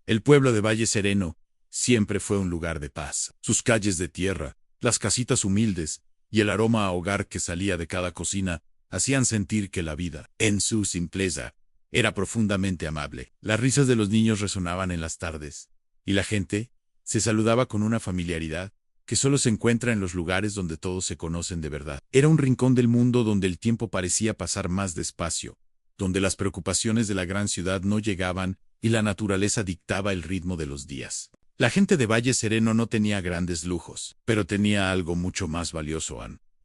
El pueblo de Valle Sereno siempre fue un lugar de paz. Sus calles de tierra, las casitas humildes y el aroma a hogar que salía de cada cocina hacían sentir que la vida, en su simpleza, era profundamente amable. Las risas de los niños resonaban en las tardes, y la gente se saludaba con una familiaridad que solo se encuentra en los lugares donde todos se conocen de verdad. Era un rincón del mundo donde el tiempo parecía pasar más despacio, donde las preocupaciones de la gran ciudad no llegaban y la naturaleza dictaba el ritmo de los días. La gente de Valle Sereno no tenía grandes lujos, pero tenía algo mucho más valioso,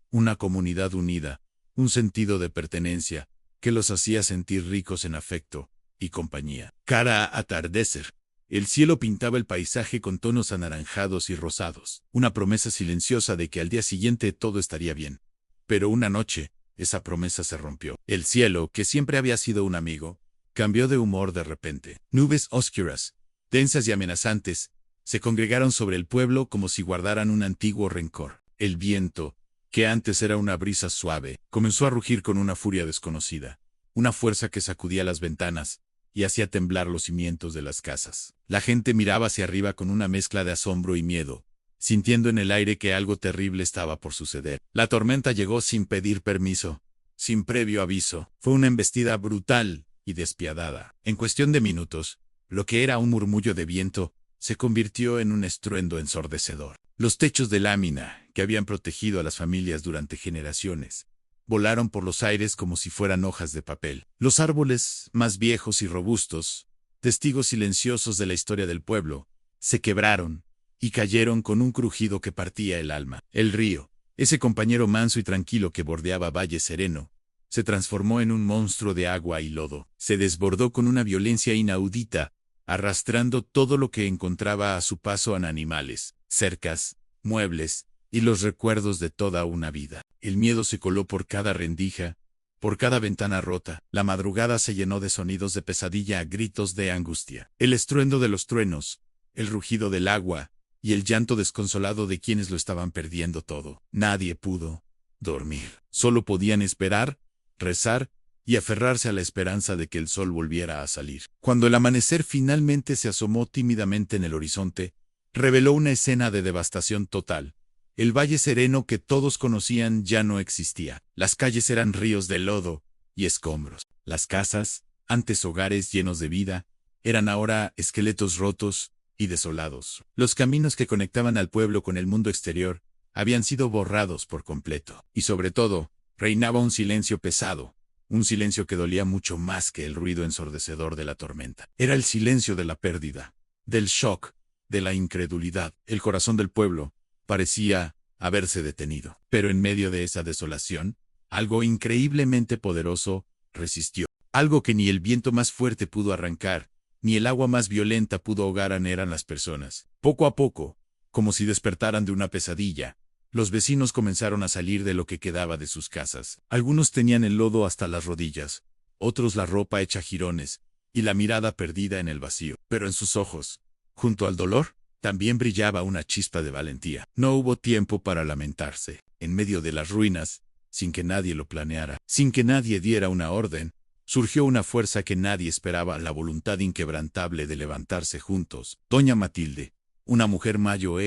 una comunidad unida, un sentido de pertenencia que los hacía sentir ricos en afecto y compañía. Cada atardecer, el cielo pintaba el paisaje con tonos anaranjados y rosados, una promesa silenciosa de que al día siguiente todo estaría bien. Pero una noche, esa promesa se rompió. El cielo, que siempre había sido un amigo, cambió de humor de repente. Nubes oscuras, densas y amenazantes, se congregaron sobre el pueblo como si guardaran un antiguo rencor. El viento, que antes era una brisa suave, comenzó a rugir con una furia desconocida, una fuerza que sacudía las ventanas y hacía temblar los cimientos de las casas. La gente miraba hacia arriba con una mezcla de asombro y miedo, sintiendo en el aire que algo terrible estaba por suceder. La tormenta llegó sin pedir permiso, sin previo aviso. Fue una embestida brutal y despiadada. En cuestión de minutos, lo que era un murmullo de viento se convirtió en un estruendo ensordecedor. Los techos de lámina, que habían protegido a las familias durante generaciones, volaron por los aires como si fueran hojas de papel. Los árboles, más viejos y robustos, testigos silenciosos de la historia del pueblo, se quebraron y cayeron con un crujido que partía el alma. El río, ese compañero manso y tranquilo que bordeaba Valle Sereno, se transformó en un monstruo de agua y lodo. Se desbordó con una violencia inaudita, arrastrando todo lo que encontraba a su paso en animales, cercas, muebles y los recuerdos de toda una vida. El miedo se coló por cada rendija, por cada ventana rota. La madrugada se llenó de sonidos de pesadilla a gritos de angustia. El estruendo de los truenos, el rugido del agua y el llanto desconsolado de quienes lo estaban perdiendo todo. Nadie pudo dormir. Solo podían esperar, rezar y aferrarse a la esperanza de que el sol volviera a salir. Cuando el amanecer finalmente se asomó tímidamente en el horizonte, reveló una escena de devastación total. El Valle Sereno que todos conocían ya no existía. Las calles eran ríos de lodo y escombros. Las casas, antes hogares llenos de vida, eran ahora esqueletos rotos y desolados. Los caminos que conectaban al pueblo con el mundo exterior habían sido borrados por completo. Y sobre todo, reinaba un silencio pesado. Un silencio que dolía mucho más que el ruido ensordecedor de la tormenta. Era el silencio de la pérdida, del shock, de la incredulidad. El corazón del pueblo parecía haberse detenido. Pero en medio de esa desolación, algo increíblemente poderoso resistió. Algo que ni el viento más fuerte pudo arrancar, ni el agua más violenta pudo ahogar. Eran las personas. Poco a poco, como si despertaran de una pesadilla, los vecinos comenzaron a salir de lo que quedaba de sus casas. Algunos tenían el lodo hasta las rodillas, otros la ropa hecha jirones y la mirada perdida en el vacío. Pero en sus ojos, junto al dolor, también brillaba una chispa de valentía. No hubo tiempo para lamentarse. En medio de las ruinas, sin que nadie lo planeara, sin que nadie diera una orden, surgió una fuerza que nadie esperaba, la voluntad inquebrantable de levantarse juntos. Doña Matilde, una mujer mayor,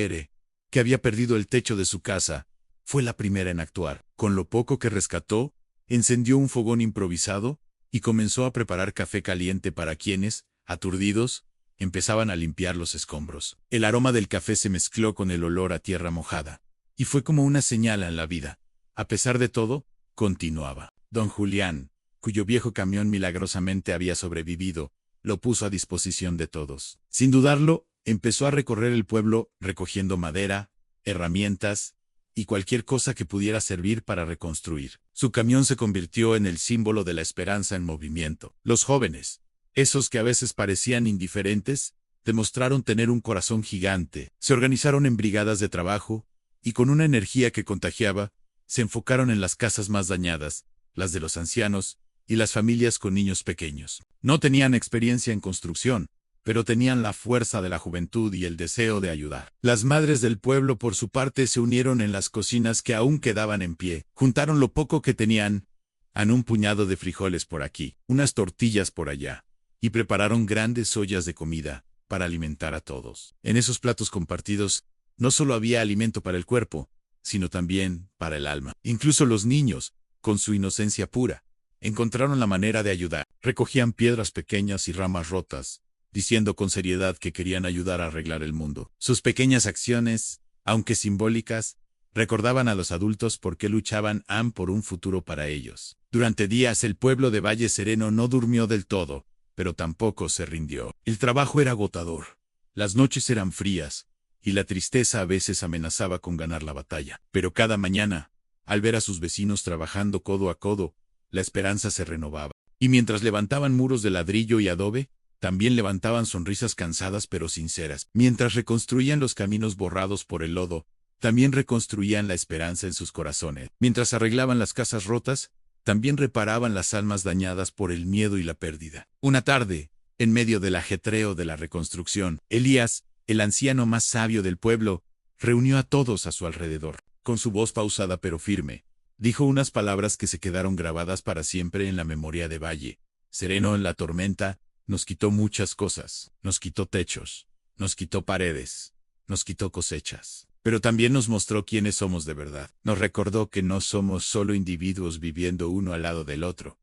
que había perdido el techo de su casa, fue la primera en actuar. Con lo poco que rescató, encendió un fogón improvisado y comenzó a preparar café caliente para quienes, aturdidos, empezaban a limpiar los escombros. El aroma del café se mezcló con el olor a tierra mojada, y fue como una señal en la vida. A pesar de todo, continuaba. Don Julián, cuyo viejo camión milagrosamente había sobrevivido, lo puso a disposición de todos. Sin dudarlo, empezó a recorrer el pueblo recogiendo madera, herramientas y cualquier cosa que pudiera servir para reconstruir. Su camión se convirtió en el símbolo de la esperanza en movimiento. Los jóvenes, esos que a veces parecían indiferentes, demostraron tener un corazón gigante. Se organizaron en brigadas de trabajo y con una energía que contagiaba, se enfocaron en las casas más dañadas, las de los ancianos y las familias con niños pequeños. No tenían experiencia en construcción, pero tenían la fuerza de la juventud y el deseo de ayudar. Las madres del pueblo, por su parte, se unieron en las cocinas que aún quedaban en pie. Juntaron lo poco que tenían, un puñado de frijoles por aquí, unas tortillas por allá, y prepararon grandes ollas de comida, para alimentar a todos. En esos platos compartidos, no solo había alimento para el cuerpo, sino también para el alma. Incluso los niños, con su inocencia pura, encontraron la manera de ayudar. Recogían piedras pequeñas y ramas rotas, diciendo con seriedad que querían ayudar a arreglar el mundo. Sus pequeñas acciones, aunque simbólicas, recordaban a los adultos por qué luchaban por un futuro para ellos. Durante días el pueblo de Valle Sereno no durmió del todo, pero tampoco se rindió. El trabajo era agotador, las noches eran frías, y la tristeza a veces amenazaba con ganar la batalla. Pero cada mañana, al ver a sus vecinos trabajando codo a codo, la esperanza se renovaba. Y mientras levantaban muros de ladrillo y adobe, también levantaban sonrisas cansadas pero sinceras. Mientras reconstruían los caminos borrados por el lodo, también reconstruían la esperanza en sus corazones. Mientras arreglaban las casas rotas, también reparaban las almas dañadas por el miedo y la pérdida. Una tarde, en medio del ajetreo de la reconstrucción, Elías, el anciano más sabio del pueblo, reunió a todos a su alrededor. Con su voz pausada pero firme, dijo unas palabras que se quedaron grabadas para siempre en la memoria de Valle Sereno. En la tormenta, nos quitó muchas cosas. Nos quitó techos, nos quitó paredes, nos quitó cosechas. Pero también nos mostró quiénes somos de verdad. Nos recordó que no somos solo individuos viviendo uno al lado del otro.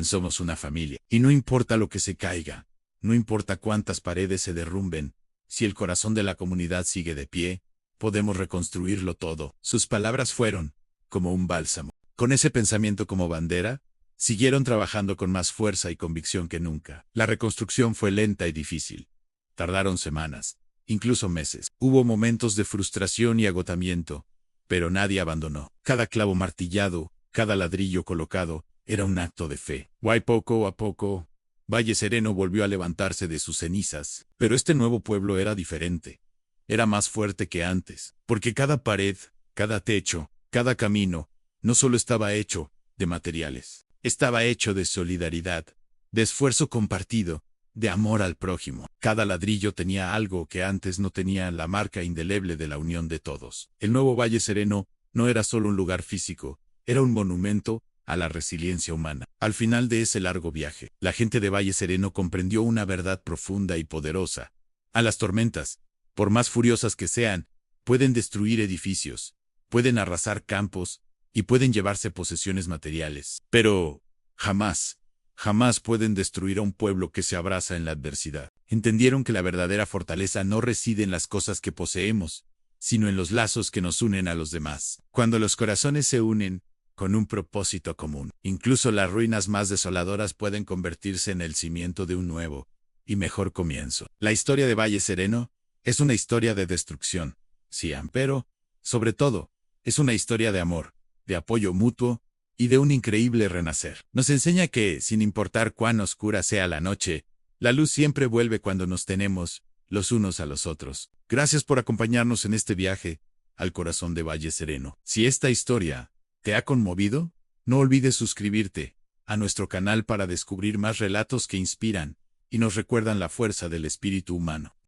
Somos una familia. Y no importa lo que se caiga, no importa cuántas paredes se derrumben, si el corazón de la comunidad sigue de pie, podemos reconstruirlo todo. Sus palabras fueron como un bálsamo. Con ese pensamiento como bandera, siguieron trabajando con más fuerza y convicción que nunca. La reconstrucción fue lenta y difícil. Tardaron semanas, incluso meses. Hubo momentos de frustración y agotamiento, pero nadie abandonó. Cada clavo martillado, cada ladrillo colocado, era un acto de fe. Poco a poco, Valle Sereno volvió a levantarse de sus cenizas. Pero este nuevo pueblo era diferente. Era más fuerte que antes, porque cada pared, cada techo, cada camino, no solo estaba hecho de materiales. Estaba hecho de solidaridad, de esfuerzo compartido, de amor al prójimo. Cada ladrillo tenía algo que antes no tenía, la marca indeleble de la unión de todos. El nuevo Valle Sereno no era solo un lugar físico, era un monumento a la resiliencia humana. Al final de ese largo viaje, la gente de Valle Sereno comprendió una verdad profunda y poderosa. A las tormentas, por más furiosas que sean, pueden destruir edificios, pueden arrasar campos y pueden llevarse posesiones materiales. Pero jamás pueden destruir a un pueblo que se abraza en la adversidad. Entendieron que la verdadera fortaleza no reside en las cosas que poseemos, sino en los lazos que nos unen a los demás. Cuando los corazones se unen con un propósito común, incluso las ruinas más desoladoras pueden convertirse en el cimiento de un nuevo y mejor comienzo. La historia de Valle Sereno es una historia de destrucción, sí, pero, sobre todo, es una historia de amor, de apoyo mutuo y de un increíble renacer. Nos enseña que, sin importar cuán oscura sea la noche, la luz siempre vuelve cuando nos tenemos los unos a los otros. Gracias por acompañarnos en este viaje al corazón de Valle Sereno. Si esta historia te ha conmovido, no olvides suscribirte a nuestro canal para descubrir más relatos que inspiran y nos recuerdan la fuerza del espíritu humano.